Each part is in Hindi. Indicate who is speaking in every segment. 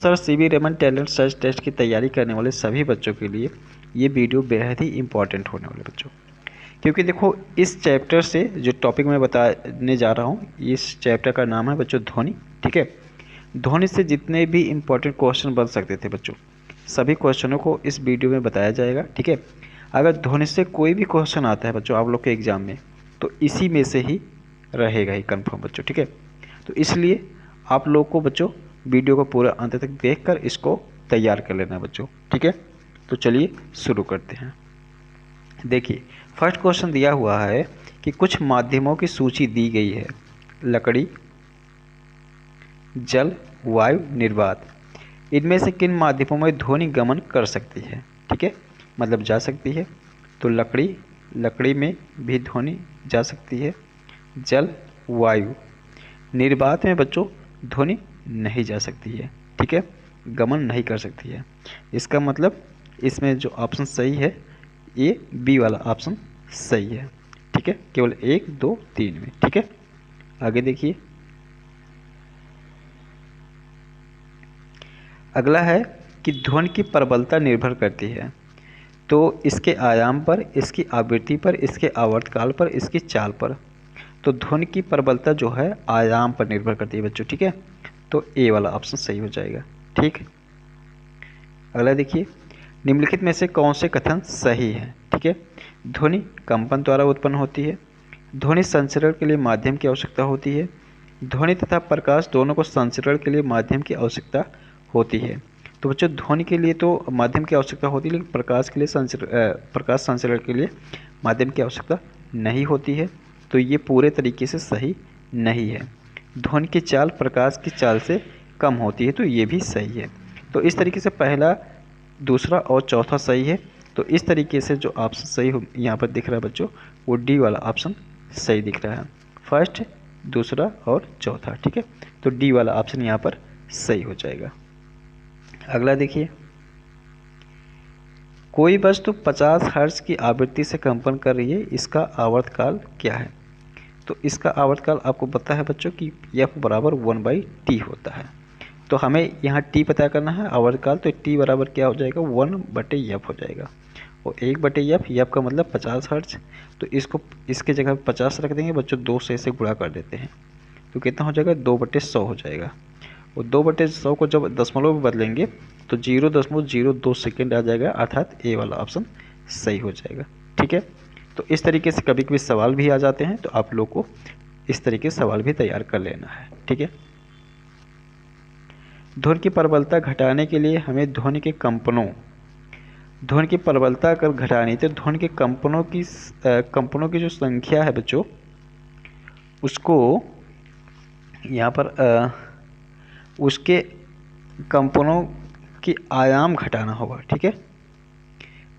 Speaker 1: Sir CV Raman talent search test की तैयारी करने वाले सभी बच्चों के लिए ये वीडियो बेहद ही इम्पॉर्टेंट होने वाले बच्चों, क्योंकि देखो इस चैप्टर से जो टॉपिक मैं बताने जा रहा हूँ, इस चैप्टर का नाम है बच्चों ध्वनि। ठीक है, ध्वनि से जितने भी इम्पोर्टेंट क्वेश्चन बन सकते थे बच्चों, सभी क्वेश्चनों को इस वीडियो में बताया जाएगा। ठीक है, अगर ध्वनि से कोई भी क्वेश्चन आता है बच्चों आप लोग के एग्ज़ाम में, तो इसी में से ही रहेगा ही कन्फर्म बच्चों। ठीक है, तो इसलिए आप लोग को बच्चों वीडियो को पूरा अंत तक देखकर इसको तैयार कर लेना बच्चों। ठीक है, तो चलिए शुरू करते हैं। देखिए फर्स्ट क्वेश्चन दिया हुआ है कि कुछ माध्यमों की सूची दी गई है। लकड़ी, जल, वायु, निर्वात। इनमें से किन माध्यमों में ध्वनि गमन कर सकती है? ठीक है, मतलब जा सकती है। तो लकड़ी में भी ध्वनि जा सकती है। जल, वायु। निर्वात में बच्चों ध्वनि नहीं जा सकती है। ठीक है, गमन नहीं कर सकती है। इसका मतलब इसमें जो ऑप्शन सही है ये बी वाला ऑप्शन सही है। ठीक है, केवल 1, 2, 3 में। ठीक है, आगे देखिए। अगला है कि ध्वनि की प्रबलता निर्भर करती है तो इसके आयाम पर, इसकी आवृत्ति पर, इसके आवर्तकाल पर, इसकी चाल पर। तो ध्वनि की प्रबलता जो है आयाम पर निर्भर करती है बच्चों। ठीक है, तो ए वाला ऑप्शन सही हो जाएगा। ठीक, अगला देखिए, निम्नलिखित में से कौन से कथन सही है? ठीक है, ध्वनि कंपन द्वारा उत्पन्न होती है। ध्वनि संचरण के लिए माध्यम की आवश्यकता होती है। ध्वनि तथा प्रकाश दोनों को संचरण के लिए माध्यम की आवश्यकता होती है। तो बच्चों ध्वनि के लिए तो माध्यम की आवश्यकता होती है, लेकिन प्रकाश के लिए प्रकाश संचरण के लिए माध्यम की आवश्यकता नहीं होती है। तो ये पूरे तरीके से सही नहीं है। ध्वनि की चाल प्रकाश की चाल से कम होती है, तो ये भी सही है। तो इस तरीके से पहला, दूसरा और चौथा सही है। तो इस तरीके से जो ऑप्शन सही हो यहाँ पर दिख रहा है बच्चों, वो डी वाला ऑप्शन सही दिख रहा है। फर्स्ट, दूसरा और चौथा। ठीक है, तो डी वाला ऑप्शन यहाँ पर सही हो जाएगा। अगला देखिए, कोई वस्तु 50 हर्ट्ज की आवृत्ति से कंपन कर रही है, इसका आवर्तकाल क्या है? तो इसका आवर्तकाल आपको पता है बच्चों कि एफ बराबर 1/t होता है। तो हमें यहाँ t पता करना है आवर्तकाल, तो t बराबर क्या हो जाएगा? 1/f हो जाएगा। और 1/f, एफ का मतलब 50 हर्ट्ज, तो इसको इसके जगह 50 रख देंगे बच्चों, 2 से इसे गुणा कर देते हैं तो कितना हो जाएगा? 2/100 हो जाएगा। और 2/100 को जब दशमलव में बदलेंगे तो 0.02 सेकेंड आ जाएगा, अर्थात ए वाला ऑप्शन सही हो जाएगा। ठीक है, तो इस तरीके से कभी कभी सवाल भी आ जाते हैं, तो आप लोग को इस तरीके से सवाल भी तैयार कर लेना है। ठीक है, ध्वनि की प्रबलता घटाने के लिए हमें ध्वनि की प्रबलता अगर घटानी, तो ध्वनि के कंपनों की जो संख्या है बच्चों, उसको यहाँ पर उसके कंपनों की आयाम घटाना होगा। ठीक है,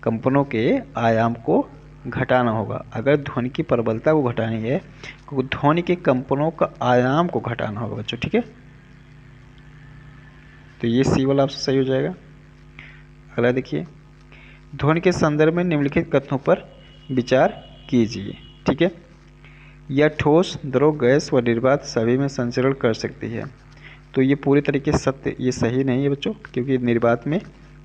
Speaker 1: कंपनों के आयाम को घटाना होगा। अगर ध्वनि की प्रबलता को घटानी है तो ध्वनि के कंपनों का आयाम को घटाना होगा बच्चों। ठीक है, तो ये सी वाला ऑप्शन सही हो जाएगा। अगला देखिए, ध्वनि के संदर्भ में निम्नलिखित कथनों पर विचार कीजिए। ठीक है, यह ठोस, द्रव, गैस व निर्वात सभी में संचरण कर सकती है। तो ये पूरे तरीके से सत्य, ये सही नहीं है बच्चों, क्योंकि निर्वात में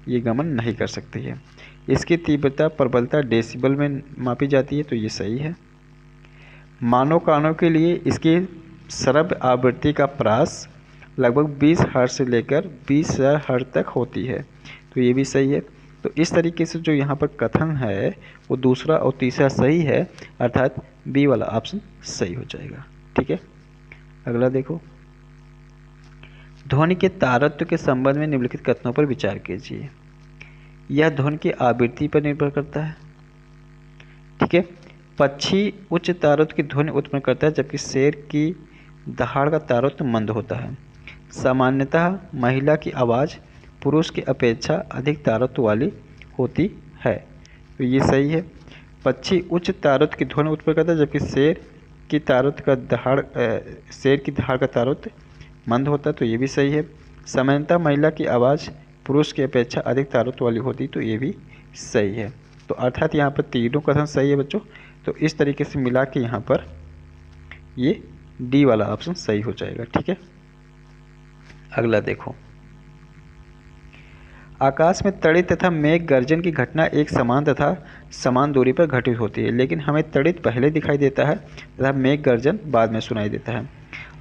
Speaker 1: ये गमन नहीं कर सकती है। इसकी तीव्रता प्रबलता डेसिबल में मापी जाती है, तो ये सही है। मानव कानों के लिए इसकी श्रव्य आवृत्ति का प्रास लगभग 20 हर्ट्ज से लेकर 20,000 हर्ट्ज तक होती है, तो ये भी सही है। तो इस तरीके से जो यहाँ पर कथन है वो दूसरा और तीसरा सही है, अर्थात बी वाला ऑप्शन सही हो जाएगा। ठीक है, अगला देखो, ध्वनि के तारत्व के संबंध में निम्नलिखित कथनों पर विचार कीजिए। यह ध्वनि की आवृत्ति पर निर्भर करता है। ठीक है, पक्षी उच्च तारत्व की ध्वनि उत्पन्न करता है, जबकि शेर की दहाड़ का तारत्व मंद होता है। सामान्यतः महिला की आवाज़ पुरुष की अपेक्षा अधिक तारत्व वाली होती है, तो ये सही है। पक्षी उच्च तारत्व की ध्वनि उत्पन्न करता है, जबकि शेर की दहाड़ का तारत्व मंद होता है, तो ये भी सही है। सामान्यतः महिला की आवाज़ पुरुष की अपेक्षा अधिक तारत्व वाली होती, तो ये भी सही है। तो अर्थात यहाँ पर तीनों कथन सही है बच्चों। तो इस तरीके से मिला के यहाँ पर ये डी वाला ऑप्शन सही हो जाएगा। ठीक है, अगला देखो, आकाश में तड़ित तथा मेघ गर्जन की घटना एक समान तथा समान दूरी पर घटित होती है, लेकिन हमें तड़ित पहले दिखाई देता है तथा मेघ गर्जन बाद में सुनाई देता है।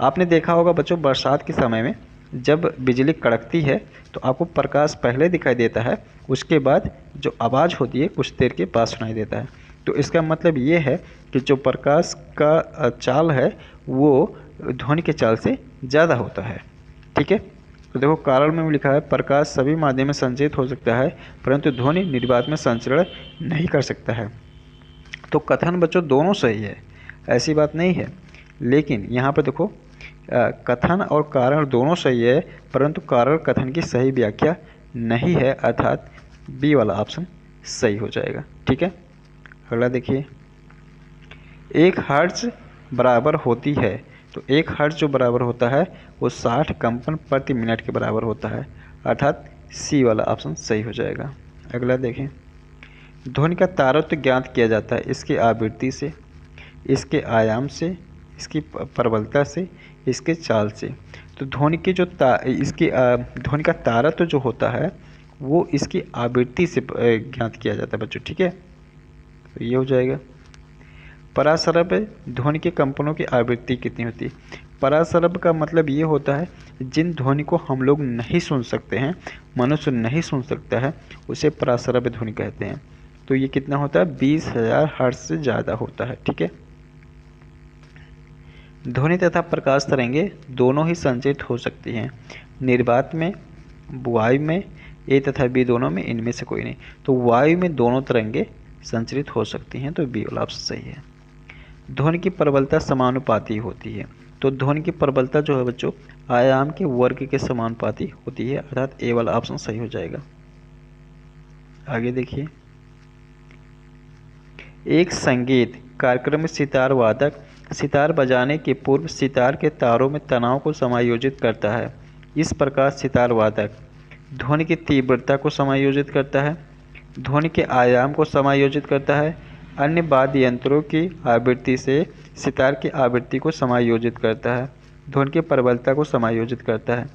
Speaker 1: आपने देखा होगा बच्चों, बरसात के समय में जब बिजली कड़कती है तो आपको प्रकाश पहले दिखाई देता है, उसके बाद जो आवाज़ होती है कुछ देर के बाद सुनाई देता है। तो इसका मतलब ये है कि जो प्रकाश का चाल है वो ध्वनि के चाल से ज़्यादा होता है। ठीक है, तो देखो कारण में भी लिखा है प्रकाश सभी माध्यम में संचरित हो सकता है परंतु ध्वनि निर्वात में संचरण नहीं कर सकता है। तो कथन बच्चों दोनों सही है, ऐसी बात नहीं है, लेकिन यहाँ पर देखो कथन और कारण दोनों सही है परंतु कारण कथन की सही व्याख्या नहीं है, अर्थात बी वाला ऑप्शन सही हो जाएगा। ठीक है, अगला देखिए, 1 हर्ट्ज बराबर होती है, तो 1 हर्ट्ज जो बराबर होता है वो 60 कंपन प्रति मिनट के बराबर होता है, अर्थात सी वाला ऑप्शन सही हो जाएगा। अगला देखें, ध्वनि का तारतम्य ज्ञात किया जाता है इसकी आवृत्ति से, इसके आयाम से, इसकी प्रबलता से, इसके चाल से। तो ध्वनि की जो ध्वनि का तारतम्य जो होता है वो इसकी आवृत्ति से ज्ञात किया जाता है बच्चों। ठीक है, तो ये हो जाएगा। परासरब ध्वनि के कंपनों की आवृत्ति कितनी होती है? परासरब का मतलब ये होता है जिन ध्वनि को हम लोग नहीं सुन सकते हैं, मनुष्य नहीं सुन सकता है, उसे परासरब ध्वनि कहते हैं। तो ये कितना होता है? 20,000 हर्ट्ज से ज़्यादा होता है। ठीक है, ध्वनि तथा प्रकाश तरंगे दोनों ही संचरित हो सकती हैं, निर्वात में, वायु में, ए तथा बी दोनों में, इनमें से कोई नहीं। तो वायु में दोनों तरंगे संचरित हो सकती हैं, तो बी वाला ऑप्शन सही है। ध्वनि की प्रबलता समानुपाती होती है, तो ध्वनि की प्रबलता जो है बच्चों आयाम के वर्ग के समानुपाती होती है, अर्थात ए वाला ऑप्शन सही हो जाएगा। आगे देखिए, एक संगीत कार्यक्रम में सितार वादक सितार बजाने के पूर्व सितार के तारों में तनाव को समायोजित करता है। इस प्रकार सितार वादक ध्वनि की तीव्रता को समायोजित करता है, ध्वनि के आयाम को समायोजित करता है, अन्य वाद्य यंत्रों की आवृत्ति से सितार की आवृत्ति को समायोजित करता है, ध्वनि की प्रबलता को समायोजित करता है।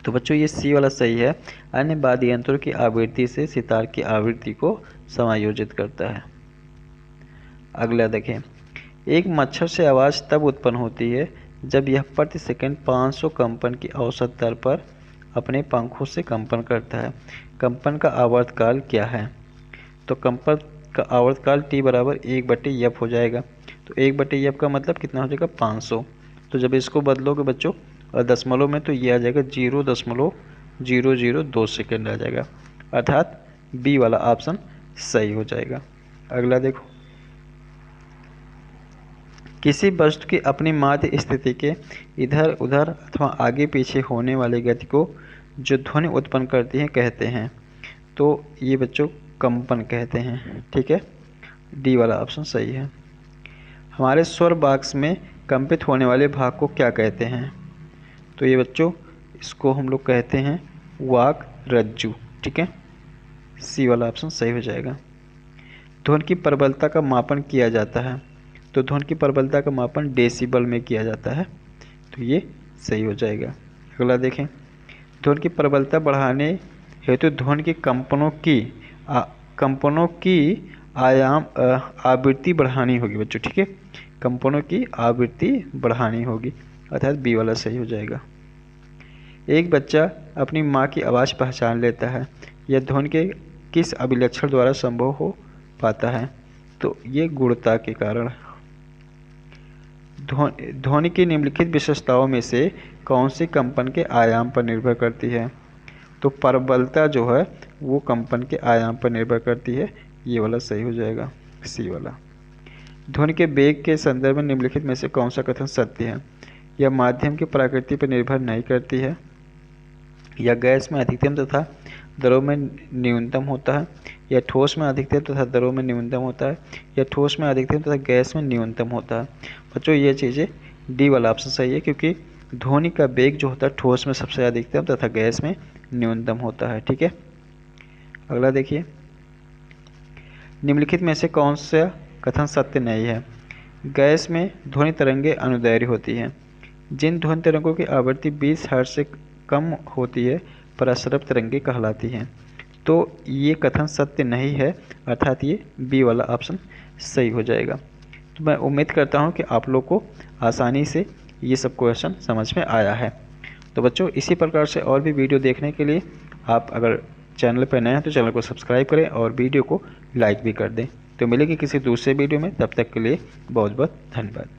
Speaker 1: तो बच्चों ये सी वाला सही है, अन्य वाद्य यंत्रों की आवृत्ति से सितार की आवृत्ति को समायोजित करता है। अगला देखें, एक मच्छर से आवाज़ तब उत्पन्न होती है जब यह प्रति सेकंड 500 कंपन की औसत दर पर अपने पंखों से कंपन करता है। कंपन का आवर्तकाल क्या है? तो कंपन का आवर्तकाल टी बराबर 1/f हो जाएगा। तो 1/f का मतलब कितना हो जाएगा? 500। तो जब इसको बदलोगे बच्चों दशमलव में तो ये आ जाएगा 0.002 सेकेंड आ जाएगा, अर्थात बी वाला ऑप्शन सही हो जाएगा। अगला देखो, किसी वस्तु की अपनी माध्य स्थिति के इधर उधर अथवा आगे पीछे होने वाली गति को जो ध्वनि उत्पन्न करती है कहते हैं, तो ये बच्चों कंपन कहते हैं। ठीक है, डी वाला ऑप्शन सही है। हमारे स्वर बॉक्स में कंपित होने वाले भाग को क्या कहते हैं? तो ये बच्चों इसको हम लोग कहते हैं वाक रज्जु। ठीक है, सी वाला ऑप्शन सही हो जाएगा। ध्वनि की प्रबलता का मापन किया जाता है, तो ध्वनि की प्रबलता का मापन डेसिबल में किया जाता है, तो ये सही हो जाएगा। अगला देखें, ध्वनि की प्रबलता बढ़ाने हेतु ध्वनि के कंपनों की आवृत्ति बढ़ानी होगी बच्चों। ठीक है, कंपनों की आवृत्ति बढ़ानी होगी, अर्थात बी वाला सही हो जाएगा। एक बच्चा अपनी माँ की आवाज़ पहचान लेता है, यह ध्वनि के किस अभिलक्षण द्वारा संभव हो पाता है? तो ये गुणता के कारण। ध्वनि की निम्नलिखित विशेषताओं में से कौन सी कंपन के आयाम पर निर्भर करती है? तो प्रबलता जो है वो कंपन के आयाम पर निर्भर करती है, ये वाला सही हो जाएगा, सी वाला। ध्वनि के वेग के संदर्भ में निम्नलिखित में से कौन सा कथन सत्य है? यह माध्यम की प्रकृति पर निर्भर नहीं करती है, या गैस में अधिकतम तथा दरों में न्यूनतम होता है, या ठोस में अधिकतम तथा दरों में न्यूनतम होता है, या ठोस में अधिकतम तथा गैस में न्यूनतम होता है। बच्चों ये चीज़ें डी वाला ऑप्शन सही है, क्योंकि ध्वनि का वेग जो होता है ठोस में सबसे अधिकतम तथा गैस में न्यूनतम होता है। ठीक है, अगला देखिए, निम्नलिखित में से कौन सा कथन सत्य नहीं है? गैस में ध्वनि तरंगें अनुदैर्घ्य होती हैं। जिन ध्वनि तरंगों की आवृत्ति 20 हर्ट्ज से कम होती है प्रसरप तरंगें कहलाती हैं। तो ये कथन सत्य नहीं है, अर्थात ये बी वाला ऑप्शन सही हो जाएगा। तो मैं उम्मीद करता हूँ कि आप लोग को आसानी से ये सब क्वेश्चन समझ में आया है। तो बच्चों, इसी प्रकार से और भी वीडियो देखने के लिए आप अगर चैनल पर नए हैं तो चैनल को सब्सक्राइब करें और वीडियो को लाइक भी कर दें। तो मिलेंगे किसी दूसरे वीडियो में, तब तक के लिए बहुत बहुत धन्यवाद।